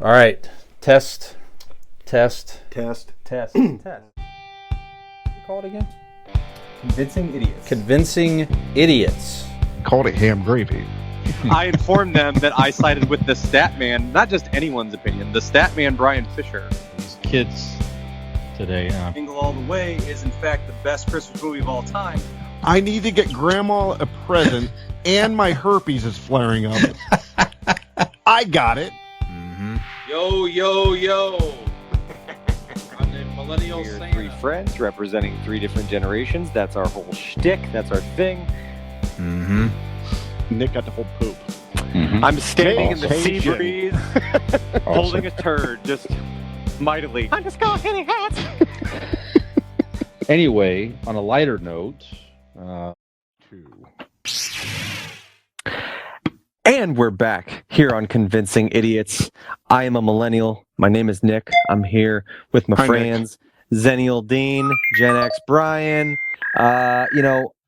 All right. Test. Test. Test. Call it again? Convincing idiots. Convincing idiots. Called it ham gravy. I informed them that I sided with the stat man, not just anyone's opinion, the stat man Brian Fisher. These kids today. Jingle All the Way is in fact the best Christmas movie of all time. I need to get Grandma a present, and my herpes is flaring up. I got it. Mm-hmm. Yo, yo, yo. I'm the millennial We're Santa. three friends representing three different generations. That's our whole shtick. That's our thing. Mm-hmm. Nick got the whole poop. Mm-hmm. I'm standing in the sea Caucasian. breeze, holding a turd, just mightily. I'm just going hitting hats. Anyway, on a lighter note, And we're back here on Convincing Idiots. I am a millennial. My name is Nick. I'm here with my Hi, friends, Zennial Dean, Gen X Brian.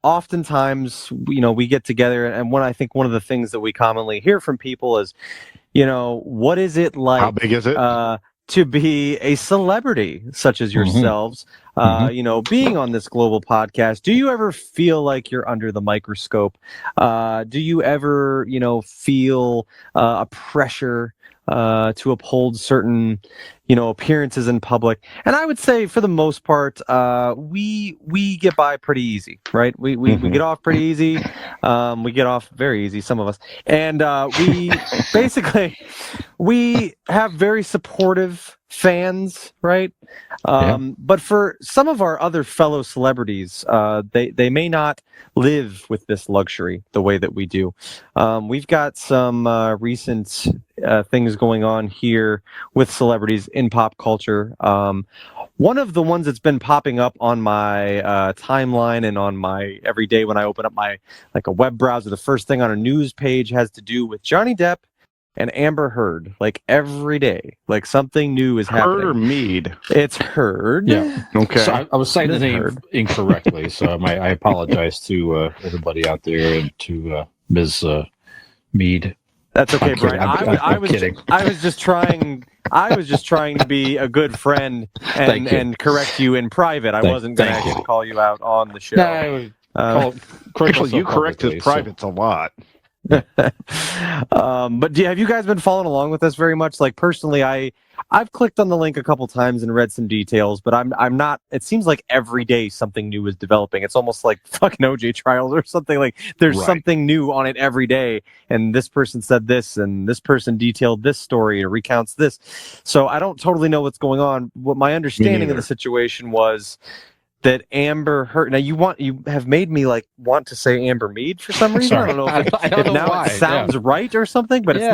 Oftentimes, we get together, and I think one of the things that we commonly hear from people is, what is it like? How big is it? To be a celebrity such as yourselves, being on this global podcast? Do you ever feel like you're under the microscope? Do you ever, feel a pressure to uphold certain, appearances in public? And I would say, for the most part, we get by pretty easy, right? We get off pretty easy. We get off very easy, some of us, and we basically we have very supportive fans, right? But for some of our other fellow celebrities, they may not live with this luxury the way that we do. We've got some recent things going on here with celebrities in pop culture. One of the ones that's been popping up on my timeline and on my every day when I open up my a web browser, the first thing on a news page has to do with Johnny Depp and Amber Heard. Like every day, like something new is happening. Heard or Mead? It's Heard. yeah. Okay. So I was saying the name Heard. incorrectly, so I apologize to everybody out there and to Ms. Mead. That's okay, I'm kidding. Brian. I'm kidding. I was just trying to be a good friend and correct you in private. I wasn't going to thank you. actually call you out on the show. No, I would correct Actually, you myself correct his publicly, so- privates a lot. But have you guys been following along with this very much? Like personally, I've clicked on the link a couple times and read some details, but I'm not. It seems like every day something new is developing. It's almost like fucking OJ trials or something. Like there's Right. something new on it every day, and this person said this, and this person detailed this story or recounts this. So I don't totally know what's going on. What my understanding of the situation was that Amber Heard. Now you have made me want to say Amber Mead for some reason. Sorry. I don't know I don't if know now why, it sounds right or something, but it's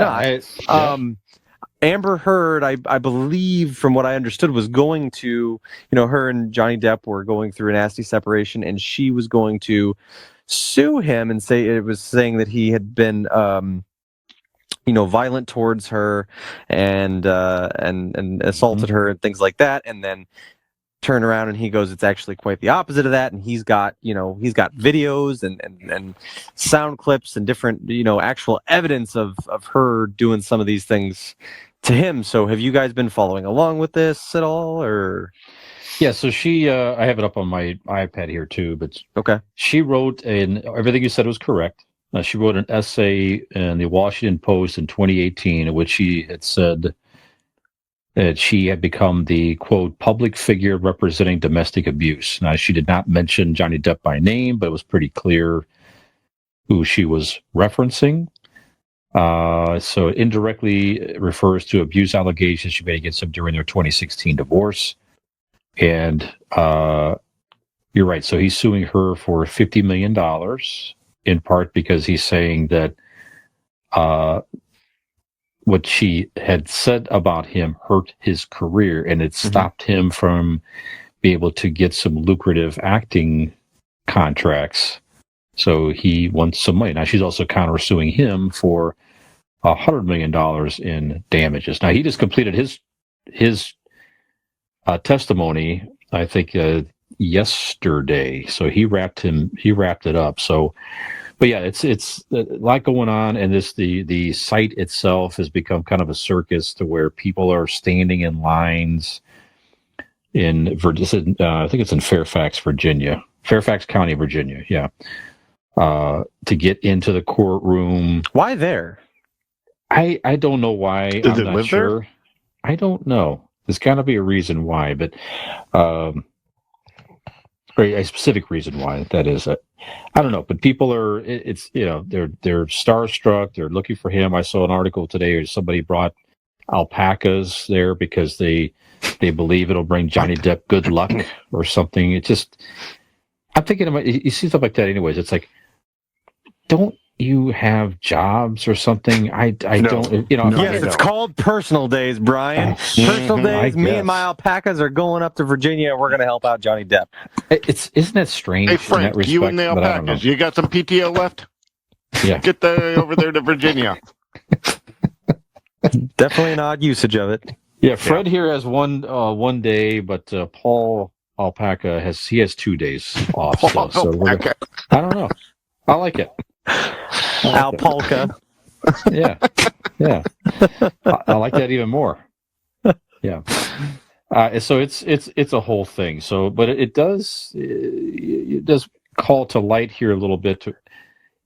not. Amber Heard, I believe, from what I understood, was going to, her and Johnny Depp were going through a nasty separation, and she was going to sue him and saying that he had been, violent towards her and assaulted her and things like that, and then turn around and he goes, it's actually quite the opposite of that, and he's got videos and sound clips and different actual evidence of her doing some of these things to him. So have you guys been following along with this at all, or? Yeah, so she I have it up on my iPad here too, but Okay. she wrote everything you said was correct. She wrote an essay in the Washington Post in 2018 in which she had said that she had become the, quote, public figure representing domestic abuse. Now, she did not mention Johnny Depp by name, but it was pretty clear who she was referencing. So it indirectly refers to abuse allegations she made against him during their 2016 divorce. And you're right. So he's suing her for $50 million, in part because he's saying that what she had said about him hurt his career, and it stopped him from being able to get some lucrative acting contracts. So he wants some money. Now, she's also countersuing him for $100 million in damages. Now, he just completed his testimony, I think, yesterday. So he wrapped it up. So but yeah, it's a lot going on, and the site itself has become kind of a circus to where people are standing in lines in I think it's in Fairfax County, Virginia. Yeah, to get into the courtroom. Why there? I don't know why. Does I'm it not live sure. there? I don't know. There's got to be a reason why, but or a specific reason why that is. I don't know, but people are. It's they're starstruck. They're looking for him. I saw an article today where somebody brought alpacas there because they believe it'll bring Johnny Depp good luck or something. It just. I'm thinking about you see stuff like that. Anyways, it's like, don't you have jobs or something? I No. don't. No, Yes, it's called personal days, Brian. Personal days. Me and my alpacas are going up to Virginia. And we're going to help out Johnny Depp. Isn't that strange? Hey, in that Frank, respect? you and the But I don't know. alpacas, you got some PTO left? Yeah. Get over there to Virginia. Definitely an odd usage of it. Yeah, Fred here has one day, but Paul Alpaca has 2 days off. Still, so I don't know. I like it. Alpalka. Yeah. I like that even more. Yeah. So it's a whole thing. So, but it does call to light here a little bit.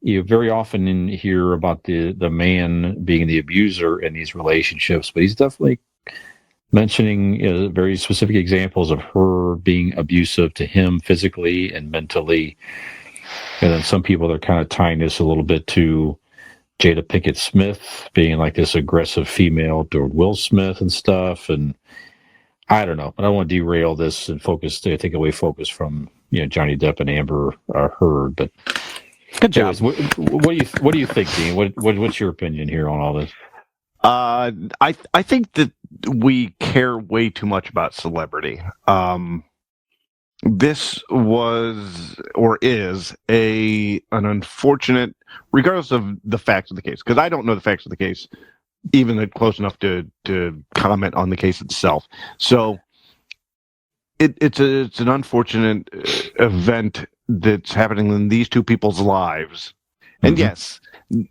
You very often hear about the man being the abuser in these relationships, but he's definitely mentioning very specific examples of her being abusive to him physically and mentally. And then some people are kind of tying this a little bit to Jada Pinkett Smith being like this aggressive female toward Will Smith and stuff. And I don't know, but I don't want to derail this and take away focus from Johnny Depp and Amber Heard. But Good job. anyways, what do you think, Dean? What's your opinion here on all this? I think that we care way too much about celebrity. This was or is an unfortunate, regardless of the facts of the case, because I don't know the facts of the case, even close enough to comment on the case itself. So it's an unfortunate event that's happening in these two people's lives. And yes,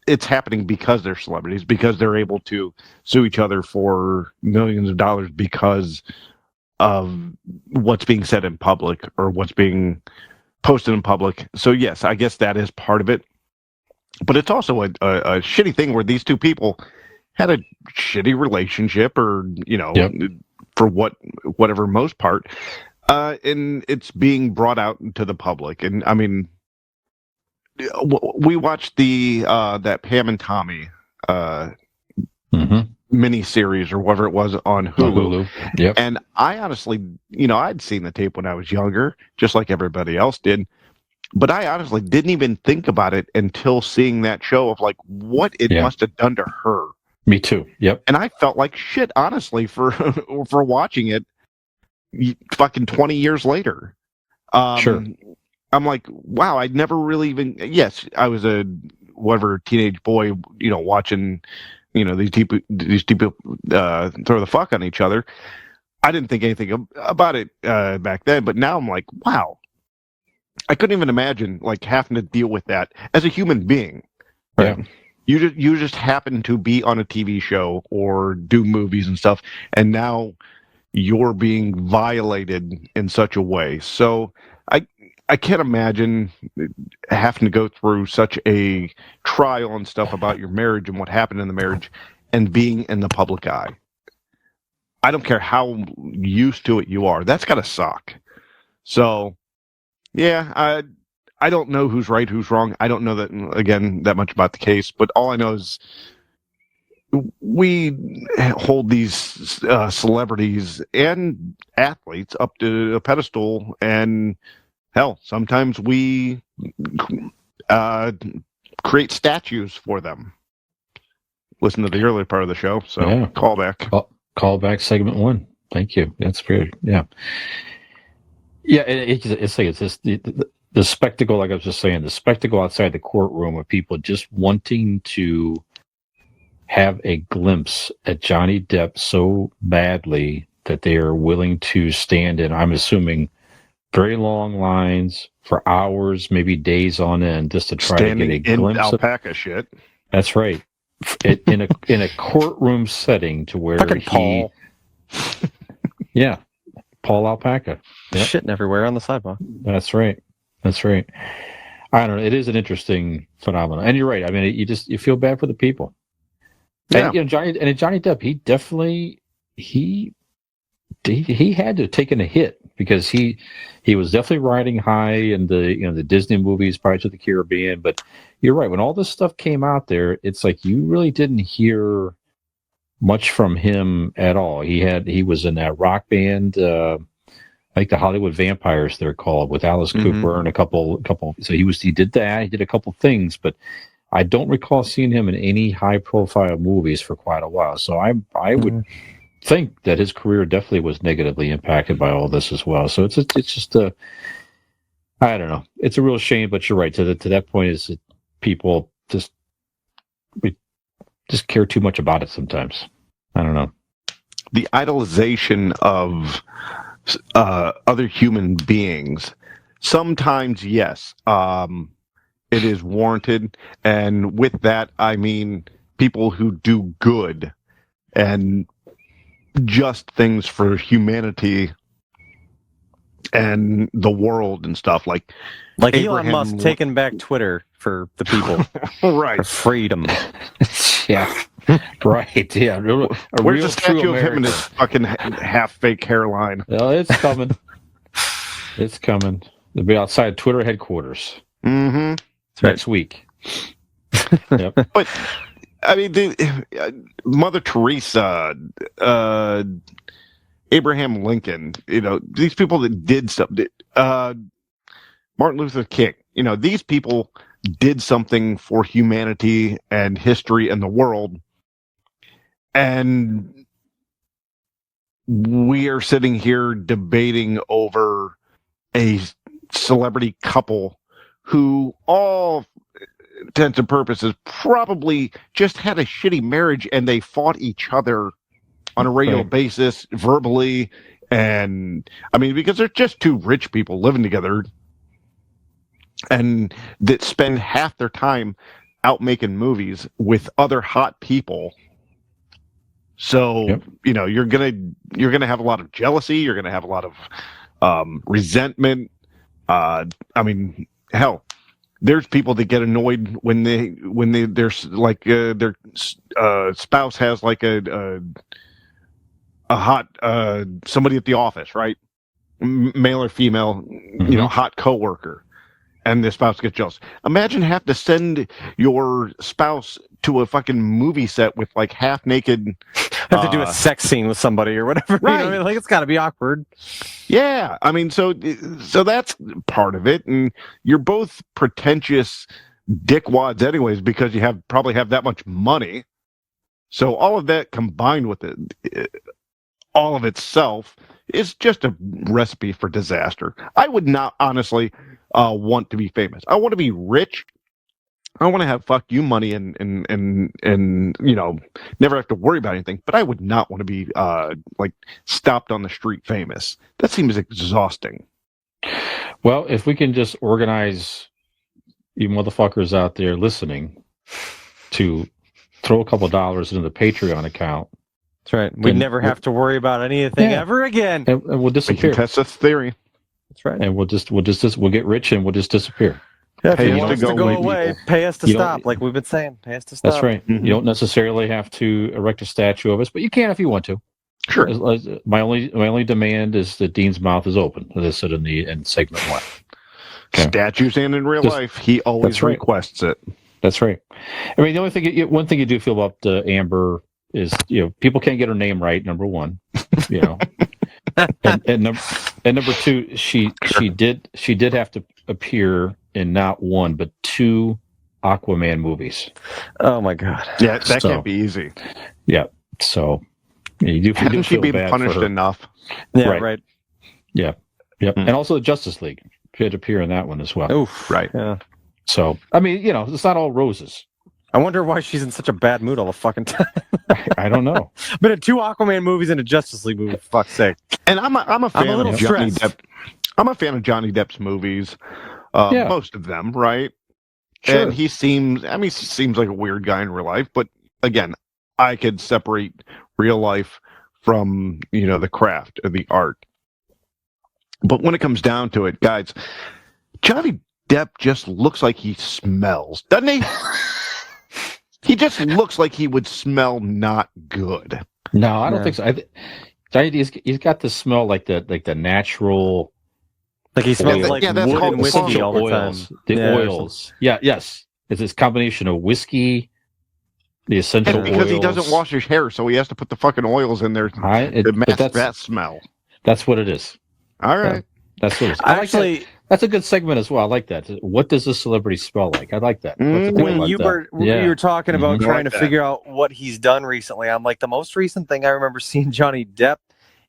it's happening because they're celebrities, because they're able to sue each other for millions of dollars because of what's being said in public or what's being posted in public. So yes, I guess that is part of it. But it's also a shitty thing where these two people had a shitty relationship, or for whatever most part, and it's being brought out into the public. And I mean, we watched that Pam and Tommy mini series or whatever it was on Hulu. Yep. And I honestly, I'd seen the tape when I was younger, just like everybody else did. But I honestly didn't even think about it until seeing that show of like what it must have done to her. Me too. Yep. And I felt like shit, honestly, for watching it fucking 20 years later. Sure. I'm like, wow, I'd never really even, yes, I was a teenage boy, watching, these people throw the fuck on each other. I didn't think anything about it back then, but now I'm like, wow, I couldn't even imagine like having to deal with that as a human being. Right? Yeah. You just happen to be on a TV show or do movies and stuff, and now you're being violated in such a way. So I can't imagine having to go through such a trial and stuff about your marriage and what happened in the marriage and being in the public eye. I don't care how used to it you are. That's got to suck. So, yeah, I don't know who's right, who's wrong. I don't know that much about the case, but all I know is we hold these celebrities and athletes up to a pedestal, and hell, sometimes we create statues for them. Listen to the earlier part of the show, so callback. Callback segment 1. Thank you. That's great. Yeah. Yeah, it's like it's just the spectacle, like I was just saying, the spectacle outside the courtroom of people just wanting to have a glimpse at Johnny Depp so badly that they are willing to stand in, I'm assuming, very long lines for hours, maybe days on end, just to try Standing to get a in glimpse of. alpaca shit. That's right. In a courtroom setting to where Fucking Paul. Yeah, Paul Alpaca. Yep. Shitting everywhere on the sidewalk. That's right. That's right. I don't know. It is an interesting phenomenon, and you're right. I mean, you feel bad for the people. Yeah. And Johnny Depp, he definitely he had to have taken a hit because he was definitely riding high in the Disney movies, Pirates of the Caribbean. But you're right. When all this stuff came out there, it's like you really didn't hear much from him at all. He was in that rock band, like the Hollywood Vampires, they're called, with Alice Cooper and a couple. So he did that. He did a couple things, but I don't recall seeing him in any high profile movies for quite a while. So I would think that his career definitely was negatively impacted by all this as well. So it's just I don't know. It's a real shame, but you're right. To that point, is that people we just care too much about it sometimes. I don't know. The idolization of other human beings, sometimes, yes, it is warranted. And with that, I mean people who do good and just things for humanity and the world and stuff. Like Elon Musk taking back Twitter for the people. Right. For freedom. Yeah. Right. Yeah. Where's the statue of him and his fucking half fake hairline? Well, it's coming. It's coming. They'll be outside Twitter headquarters next week. Yep. But I mean, Mother Teresa, Abraham Lincoln, these people that did something, Martin Luther King, these people did something for humanity and history and the world. And we are sitting here debating over a celebrity couple who, all intents and purposes, probably just had a shitty marriage and they fought each other on a regular basis, verbally. And I mean, because they're just two rich people living together and that spend half their time out making movies with other hot people. So, you're gonna have a lot of jealousy. You're gonna have a lot of resentment. I mean, hell, there's people that get annoyed when there's like their spouse has like a hot somebody at the office, right? Male or female, hot coworker. And the spouse gets jealous. Imagine having to send your spouse to a fucking movie set with like half naked. Have to do a sex scene with somebody or whatever. Right. Like it's got to be awkward. Yeah, I mean, so that's part of it, and you're both pretentious dickwads, anyways, because you probably have that much money. So all of that combined with it, all of itself is just a recipe for disaster. I would not honestly want to be famous. I want to be rich. I want to have fuck you money and never have to worry about anything. But I would not want to be like stopped on the street famous. That seems exhausting. Well, if we can just organize you motherfuckers out there listening to throw a couple dollars into the Patreon account. That's right. We'd never have to worry about anything ever again. And we'll disappear. We can test this theory. That's right. And we'll get rich and we'll just disappear. Yeah, if Pay you us want to us go to go away, away, people. pay us to You stop, don't- like we've been saying. Pay us to stop. That's right. Mhm. You don't necessarily have to erect a statue of us, but you can if you want to. Sure. My only demand is that Dean's mouth is open, as I said in segment 1. Okay. Statues and in real Just- life, he always that's right. requests it. That's right. I mean, the only thing, one thing you do feel about Amber is, people can't get her name right. Number one, and number two, she did have to appear in not one but 2 Aquaman movies. Oh my god. Yeah, that So- can't be easy. Yeah. So you do Hasn't she feel been bad punished for her. enough? Yeah, Right. right. Yep. And also the Justice League. She had to appear in that one as well. Oof. Right. Yeah. So, I mean, it's not all roses. I wonder why she's in such a bad mood all the fucking time. I don't know. Been in 2 Aquaman movies and a Justice League movie. For fuck's sake. And I'm a fan little of Johnny stressed. Depp. I'm a fan of Johnny Depp's movies. Yeah. Most of them, right? Sure. And he seems like a weird guy in real life, but again, I could separate real life from, the craft or the art. But when it comes down to it, guys, Johnny Depp just looks like he smells, doesn't he? He just looks like he would smell not good. No, I don't think so. He's got the smell like the natural. Like he smells Yeah, like that's wood called and whiskey essential all the oils. time. The Yeah, oils. Yeah, yes. It's this combination of whiskey, the essential And because oils. he doesn't wash his hair, so he has to put the fucking oils in there to but mask that smell. That's what it is. All right. That's what it is. Actually, That's a good segment as well. I like that. What does a celebrity smell like? I like that. when you were talking about Mhm. trying I like to that. figure out what he's done recently, I'm like, the most recent thing I remember seeing Johnny Depp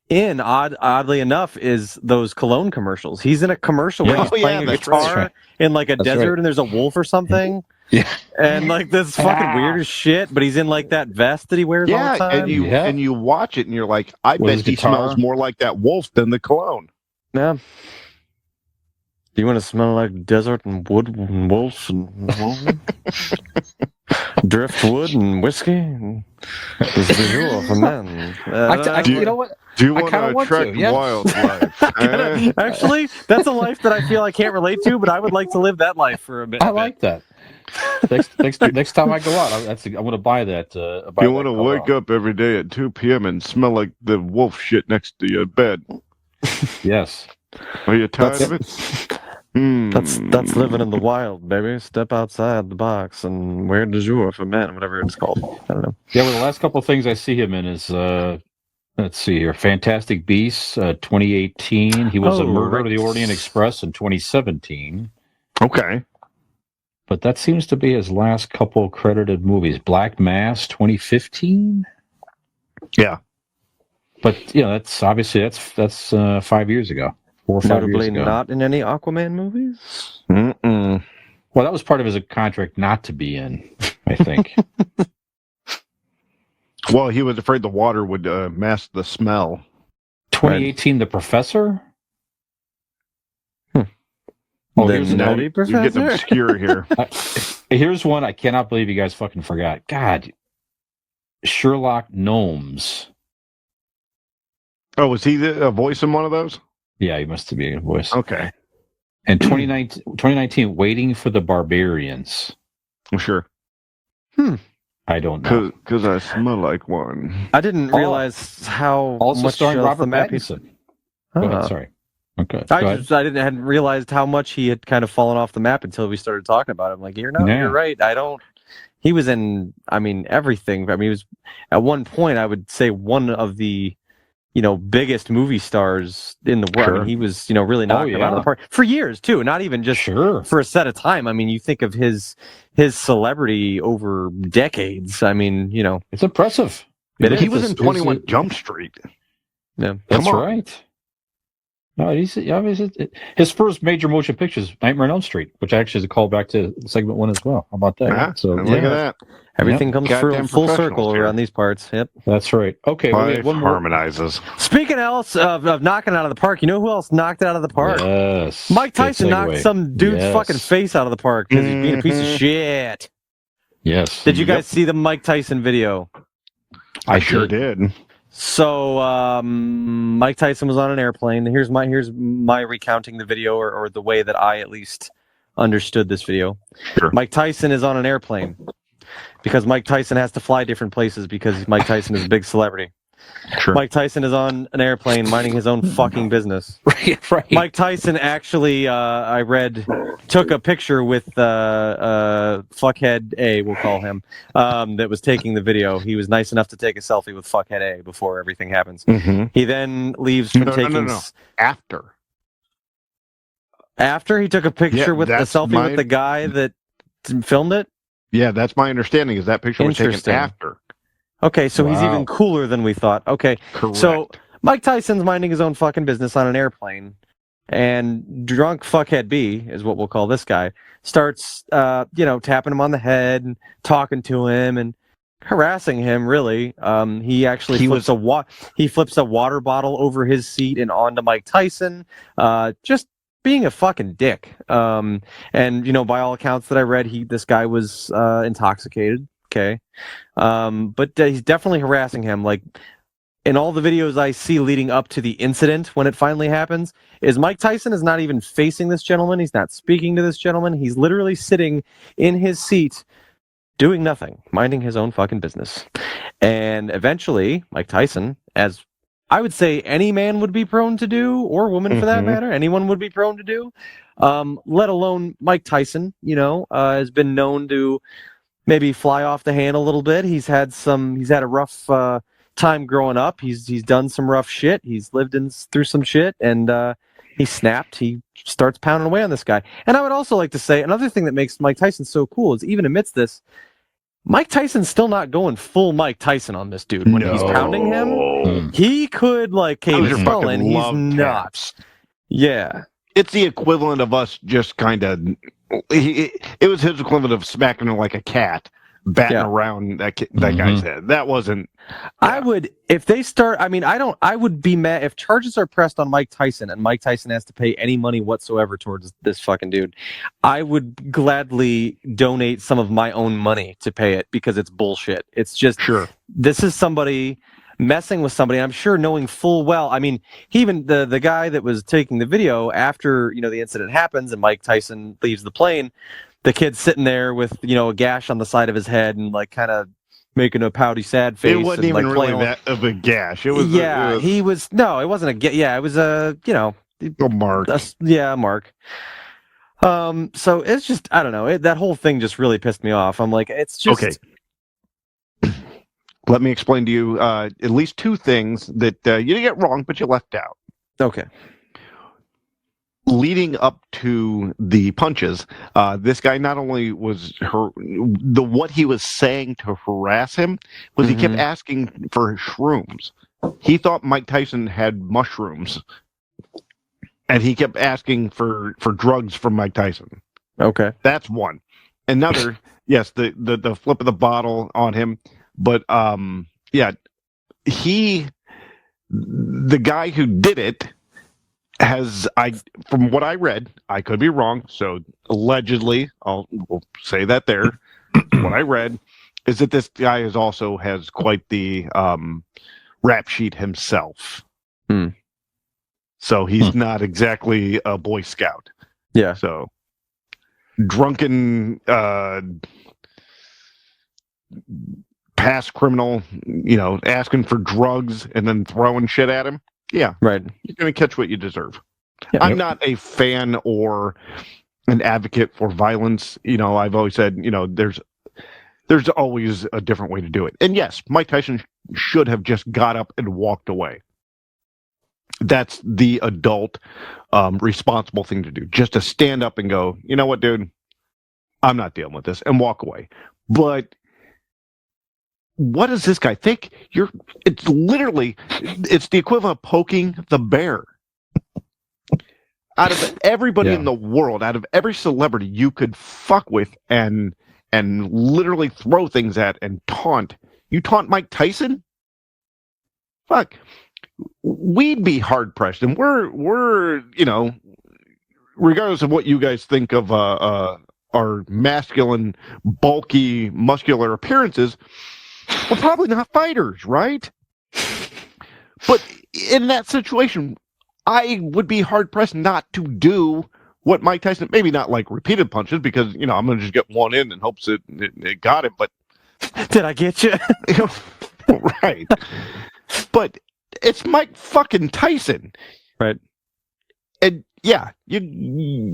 in, oddly enough, is those cologne commercials. He's in a commercial where Yeah. he's Oh, yeah, playing a that's guitar right. in like a That's desert right. and there's a wolf or something. Yeah. And like this fucking weird as shit, but he's in like that vest that he wears all Yeah, the time. and you watch it and you're like, I With bet his he guitar. smells more like that wolf than the cologne. Yeah. Do you want to smell like desert and wood and wolves and driftwood and whiskey? This visual of a man. you know what? Do you I want kinda to want to, attract yeah. wildlife? Actually, that's a life that I feel I can't relate to, but I would like to live that life for a bit. I like that. Next time I go out, I'm going to buy that. You want to wake up every day at 2 p.m. and smell like the wolf shit next to your bed. Yes. Are you tired of it? That's living in the wild, baby. Step outside the box and wear du jour for men, whatever it's called. I don't know. Yeah, well, the last couple of things I see him in is, let's see here, Fantastic Beasts, 2018. He was a Murder of the Orient Express in 2017. Okay. But that seems to be his last couple credited movies. Black Mass, 2015. Yeah. But that's obviously that's 5 years ago, 4 or 5 Notably years ago. not in any Aquaman movies. Mm-mm. Well, that was part of his contract not to be in, I think. Well, he was afraid the water would mask the smell. 2018, The Professor. Oh, The here's Nutty another. You're Professor? getting obscure here. Here's one I cannot believe you guys fucking forgot. God, Sherlock Gnomes. Oh, was he a voice in one of those? Yeah, he must be a voice. Okay. And 2019, Waiting for the Barbarians. Well, sure. I don't know. Because I smell like one. I didn't realize how Also much starring off Robert the map he- Pattinson. Go ahead, sorry. Okay. Go ahead. hadn't realized how much he had kind of fallen off the map until we started talking about him. Like, you're right. He was in, everything. He was, at one point, I would say one of the, biggest movie stars in the world. Sure. He was, really knocking him out of the park for years too, not even just for a set of time. You think of his celebrity over decades. It's impressive. He was in 21 Jump Street. Yeah, That's right. No, his first major motion picture is Nightmare on Elm Street, which actually is a callback to segment 1 as well. How about that? Yeah, So look at that. everything comes Goddamn full circle professionals here. around these parts. Yep. That's right. Okay, well, we Life have one more. harmonizes. Speaking else of knocking out of the park, you know who else knocked it out of the park? Yes. Mike Good Tyson knocked segue. some dude's Yes. fucking face out of the park because he's being a piece of shit. Yes. Did you guys see the Mike Tyson video? I sure did. So Mike Tyson was on an airplane. Here's my recounting the video or the way that I at least understood this video. Sure. Mike Tyson is on an airplane because Mike Tyson has to fly different places because Mike Tyson is a big celebrity. Sure. Mike Tyson is on an airplane minding his own fucking business. right. Mike Tyson actually, I read, took a picture with Fuckhead A, we'll call him, that was taking the video. He was nice enough to take a selfie with Fuckhead A before everything happens. Mm-hmm. He then leaves from taking... No. After. After he took a picture with the that's selfie with the guy that filmed it? Yeah, that's my understanding. Is that picture was taken Interesting. after? Okay, so he's Wow. even cooler than we thought. Okay, Correct. so Mike Tyson's minding his own fucking business on an airplane, And drunk fuckhead B is what we'll call this guy. Starts, tapping him on the head and talking to him and harassing him. Really, he actually flips a water bottle over his seat and onto Mike Tyson. Just being a fucking dick. And by all accounts that I read, this guy was intoxicated. Okay, but he's definitely harassing him. Like, in all the videos I see leading up to the incident when it finally happens, is Mike Tyson is not even facing this gentleman. He's not speaking to this gentleman. He's literally sitting in his seat doing nothing, minding his own fucking business. And eventually, Mike Tyson, as I would say any man would be prone to do, or woman for that matter, anyone would be prone to do, let alone Mike Tyson, has been known to maybe fly off the handle a little bit. He's had a rough time growing up. He's done some rough shit. He's lived through some shit, and he snapped. He starts pounding away on this guy. And I would also like to say another thing that makes Mike Tyson so cool is even amidst this, Mike Tyson's still not going full Mike Tyson on this dude. When he's pounding him, he could cave his skull in. He's not. Yeah. It's the equivalent of us just kind of... It was his equivalent of smacking him like a cat, batting around that guy's head. That wasn't... I would, if they start... I would be mad if charges are pressed on Mike Tyson and Mike Tyson has to pay any money whatsoever towards this fucking dude. I would gladly donate some of my own money to pay it because it's bullshit. It's just... Sure. This is somebody messing with somebody, I'm sure knowing full well. Even the guy that was taking the video after, the incident happens and Mike Tyson leaves the plane, the kid's sitting there with, a gash on the side of his head and kind of making a pouty sad face. It wasn't even really that of a gash. It was. He was. No, it wasn't a. Yeah, it was a. A mark. A mark. So it's just, I don't know. That whole thing just really pissed me off. I'm like, it's just. Okay. Let me explain to you at least two things that you didn't get wrong, but you left out. Okay. Leading up to the punches, this guy not only was what he was saying to harass him was he kept asking for shrooms. He thought Mike Tyson had mushrooms, and he kept asking for drugs from Mike Tyson. Okay, that's one. Another, yes, the flip of the bottle on him, but the guy who did it. From what I read, I could be wrong, so allegedly, we'll say that there. What I read is that this guy has quite the rap sheet himself. So he's not exactly a Boy Scout. Yeah. So drunken past criminal, asking for drugs and then throwing shit at him. Yeah, right. You're going to catch what you deserve. Yeah, I'm not a fan or an advocate for violence. I've always said, there's always a different way to do it. And yes, Mike Tyson should have just got up and walked away. That's the adult, responsible thing to do. Just to stand up and go, you know what, dude, I'm not dealing with this, and walk away. But what does this guy think? It's the equivalent of poking the bear. Out of everybody in the world, out of every celebrity you could fuck with and literally throw things at and taunt, you taunt Mike Tyson? Fuck. We'd be hard pressed, and we're regardless of what you guys think of our masculine, bulky, muscular appearances, we're probably not fighters, right? But in that situation, I would be hard-pressed not to do what Mike Tyson, maybe not like repeated punches, because, I'm going to just get one in and hopes it got him, but... Did I get you? Right. But it's Mike fucking Tyson. Right. And, yeah, you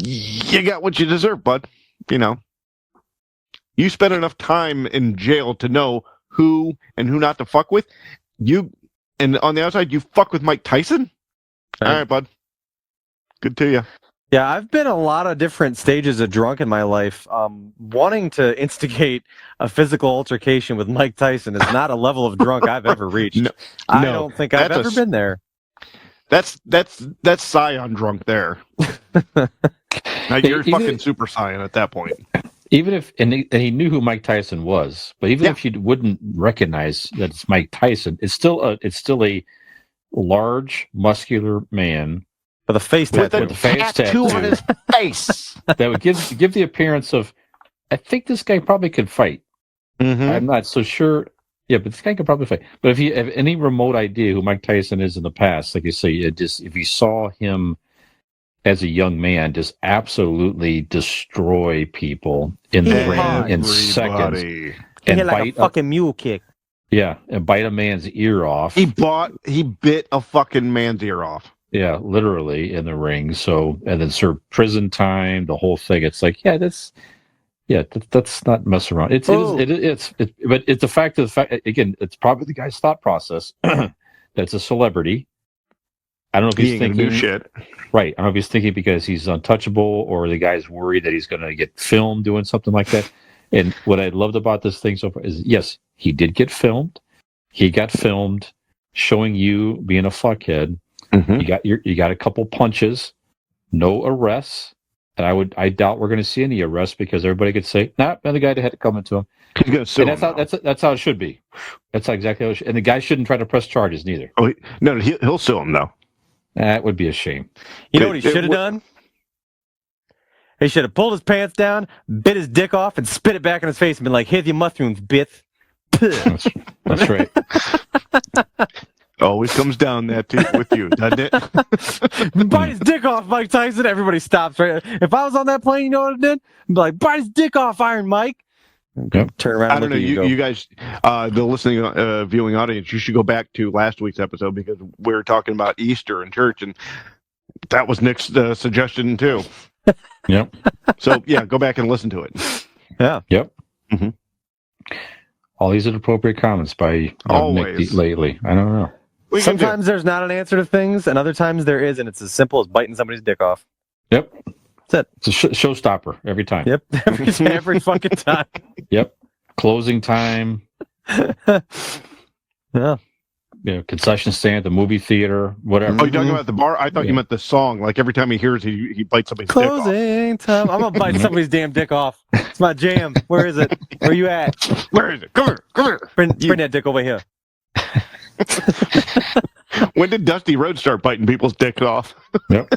got what you deserve, bud. You spent enough time in jail to know who and who not to fuck with. And on the outside, you fuck with Mike Tyson? All right, bud. Good to you. Yeah, I've been a lot of different stages of drunk in my life. Wanting to instigate a physical altercation with Mike Tyson is not a level of drunk I've ever reached. I don't think I've ever been there. That's Scion drunk there. Now you're Even fucking if- super Scion at that point. Even if, and he knew who Mike Tyson was, but even if you wouldn't recognize that it's Mike Tyson, it's still a large, muscular man With a face With tattoo. with a face tattoo on his face. that would give the appearance of, I think this guy probably could fight. Mm-hmm. I'm not so sure. Yeah, but this guy could probably fight. But if you have any remote idea who Mike Tyson is in the past, like you say, if you saw him as a young man just absolutely destroy people in the ring in seconds Everybody. and like a bite fucking mule kick. and bite a man's ear off. He bit a fucking man's ear off. Yeah, literally in the ring. So, and then serve prison time, the whole thing. It's like, that's not mess around. But it's the fact again, it's probably the guy's thought process. That's a celebrity. I don't know if he's Being thinking new shit. right. I don't know if he's thinking because he's untouchable or the guy's worried that he's going to get filmed doing something like that. And what I loved about this thing so far is, yes, he did get filmed. He got filmed showing you being a fuckhead. Mm-hmm. You got a couple punches, no arrests, and I doubt we're going to see any arrests because everybody could say, nah, the guy had to come into him. He's gonna sue And him. that's how it should be. That's exactly how it should. And the guy shouldn't try to press charges neither. Oh, no, he'll sue him though. That would be a shame. You know what he should have done? He should have pulled his pants down, bit his dick off, and spit it back in his face and been like, here's your mushrooms, bitch. That's right. Always comes down with you, doesn't it? Bite his dick off, Mike Tyson. Everybody stops, right? If I was on that plane, you know what I did? I'd be like, bite his dick off, Iron Mike. Yep. Turn around I and don't know. look at you, You guys, the listening, viewing audience, you should go back to last week's episode because we were talking about Easter in church, and that was Nick's suggestion too. Yep. So yeah, go back and listen to it. Yeah. Yep. Mm-hmm. All these inappropriate comments by Nick Always. lately. I don't know. Sometimes there's not an answer to things, and other times there is, and it's as simple as biting somebody's dick off. Yep. That's it. It's a showstopper every time. Yep. Every fucking time. Yep. Closing time. Yeah. Concession stand, the movie theater, whatever. Oh, you're talking about the bar? I thought you meant the song. Like every time he hears it, he bites somebody's dick off. Closing time. I'm gonna bite somebody's damn dick off. It's my jam. Where is it? Where you at? Where is it? Come here. Bring that dick over here. When did Dusty Rhodes start biting people's dicks off? Yep.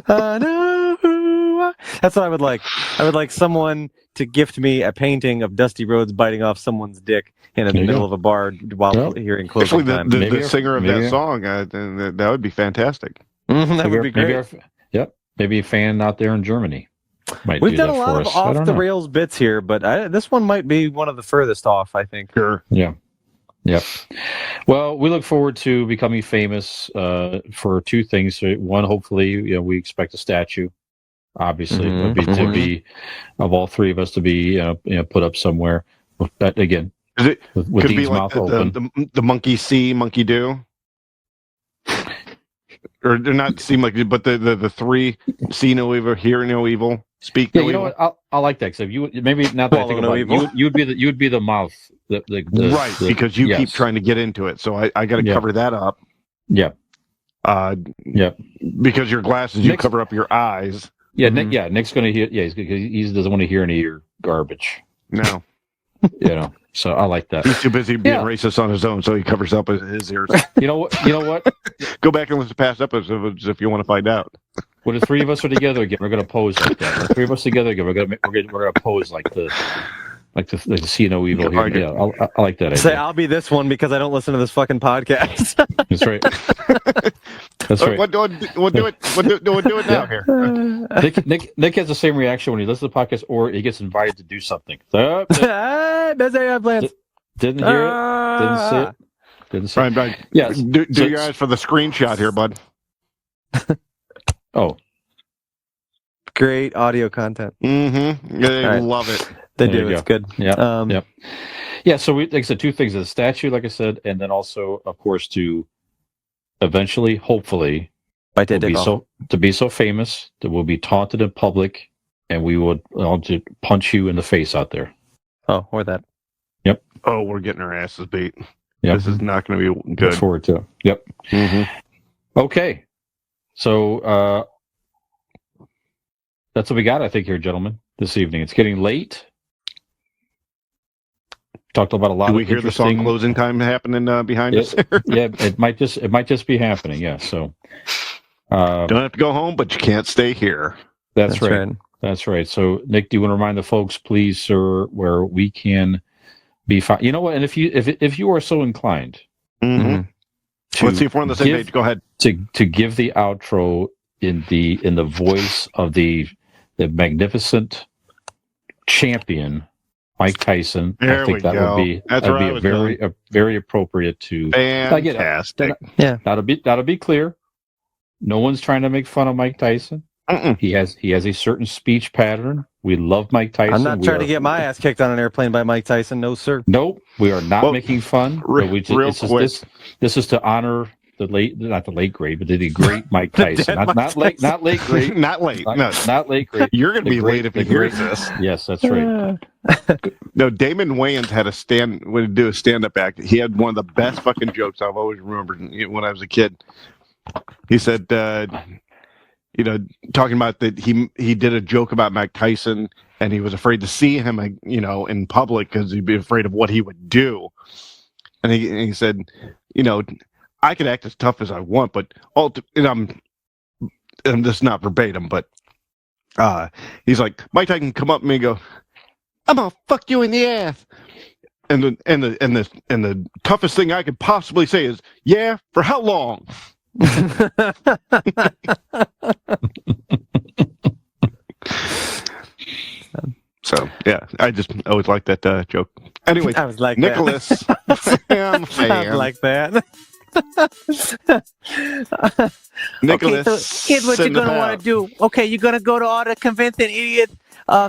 I know who I... That's what I would like. I would like someone to gift me a painting of Dusty Rhodes biting off someone's dick in the There you middle go. of a bar while hearing closing Actually, time. the singer of that song, that would be fantastic. That would be great. Maybe a fan out there in Germany might We've do done that a for lot of us. I don't know. off-the-rails bits here, but this one might be one of the furthest off, I think. Sure. Yeah. Yep. Well, we look forward to becoming famous for two things. One, hopefully, we expect a statue. Obviously, to be of all three of us to be put up somewhere. But again, Is it with could Dean's be like mouth open. the monkey see, monkey do, or they're not seem like, but the three see no evil, hear no evil, speak Yeah, no you know evil. what? I like that because if you maybe not that I think Swallow about no it, evil. you would be the mouth, Right, because you keep yes. trying to get into it, so I got to Yeah. cover that up. Yeah. Yeah. Because your glasses, you Nick's- cover up your eyes. Yeah, Nick's going to hear. Yeah, he doesn't want to hear any of your garbage. No, So I like that. he's too busy being Yeah. racist on his own, so he covers up his ears. You know what? Go back and listen to past episodes if you want to find out. When the three of us are together again, we're going to pose like that. When the three of us together again, we're going to pose like the see no evil here. Yeah, I like that. Say, idea. I'll be this one because I don't listen to this fucking podcast. That's right. That's right. We'll do it now here. Nick has the same reaction when he listens to the podcast or he gets invited to do something. So, That's how I plans. didn't hear it. Didn't see it. Didn't see it. Brian, Yes. do So- your eyes for the screenshot here, bud. Oh, Great audio content. Mm-hmm. They All right. love it. They There do. you It's go. good. Yeah. Yep. Yeah. So like I said, two things: the statue, like I said, and then also, of course, to eventually, hopefully, Bite that we'll dick off. be so famous that we'll be taunted in public, and we would just punch you in the face out there. Oh, or that. Oh, we're getting our asses beat. Yep. This is not going to be Look good. forward to it. Yep. Mm-hmm. Okay. So that's what we got, I think, here, gentlemen, this evening. It's getting late. Talked about a lot. Do we of hear the song interesting... closing time happening behind us? Yeah, it might just be happening. Yeah. So Don't have to go home, but you can't stay here. that's right. That's right. So, Nick, do you want to remind the folks, please, sir, where we can be found? You know what? And if you are so inclined, Let's see if we're on the same page. Go ahead. To give the outro in the voice of the magnificent champion Mike Tyson. There I think we that go. would be very appropriate to. Fantastic. Now to be clear, no one's trying to make fun of Mike Tyson. He has a certain speech pattern. We love Mike Tyson. I'm not trying to get my ass kicked on an airplane by Mike Tyson. No, sir. Nope, we are not making fun. This is to honor not the late great, but the great Mike Tyson. not late great. Not late. No, not late great. You're going to be late if you hear this. Yes, that's right. No, Damon Wayans had when he do a stand-up act. He had one of the best fucking jokes I've always remembered when I was a kid. He said, talking about that he did a joke about Mike Tyson, and he was afraid to see him, in public because he'd be afraid of what he would do. And he said, I can act as tough as I want, but I'm just not verbatim, but he's like, Mike Tyson come up to me and go, I'm gonna fuck you in the ass. And the toughest thing I could possibly say is, yeah, for how long? So yeah, I just always like that joke. Anyway, I was like Nicholas, Sam, I was like that. Nicholas, okay, so here's what you're gonna want to do. Okay, you're gonna go to all the Convincing Idiots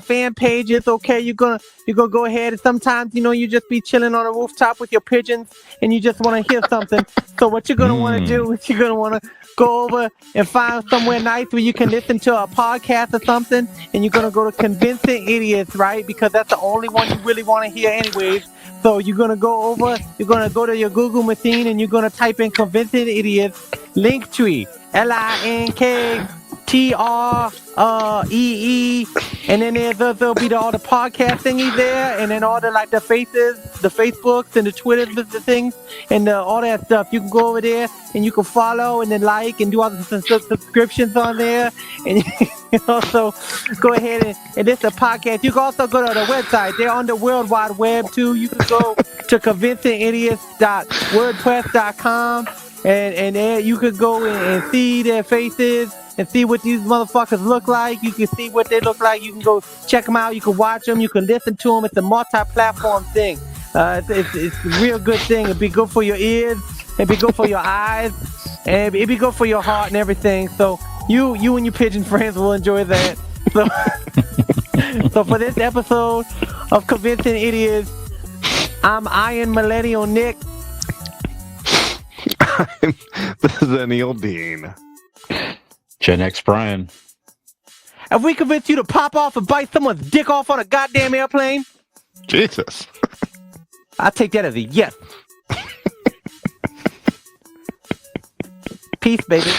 fan pages. Okay, you're gonna go ahead, and sometimes you just be chilling on a rooftop with your pigeons, and you just want to hear something. So what you're gonna want to do is you're gonna want to go over and find somewhere nice where you can listen to a podcast or something, and you're gonna go to Convincing Idiots, right? Because that's the only one you really want to hear, anyways. So you're gonna go to your Google machine, and you're gonna type in Convincing Idiots Linktree, LINKTREE, and then there'll be all the podcast thingies there, and then all the the faces, the Facebooks and the Twitters, the things, and all that stuff. You can go over there and you can follow and then like and do all the subscriptions on there, and you also go ahead and listen to podcast. You can also go to the website. They're on the World Wide Web too. You can go to convincingidiots.wordpress.com. And there you could go and see their faces and see what these motherfuckers look like. You can see what they look like. You can go check them out. You can watch them. You can listen to them. It's a multi-platform thing. It's a real good thing. It'd be good for your ears. It'd be good for your eyes. And it'd be good for your heart and everything. So you and your pigeon friends will enjoy that. So, so for this episode of Convincing Idiots, I'm Iron Millennial Nick. This is Neil Dean. Gen X Brian. Have we convinced you to pop off and bite someone's dick off on a goddamn airplane? Jesus. I take that as a yes. Peace, baby.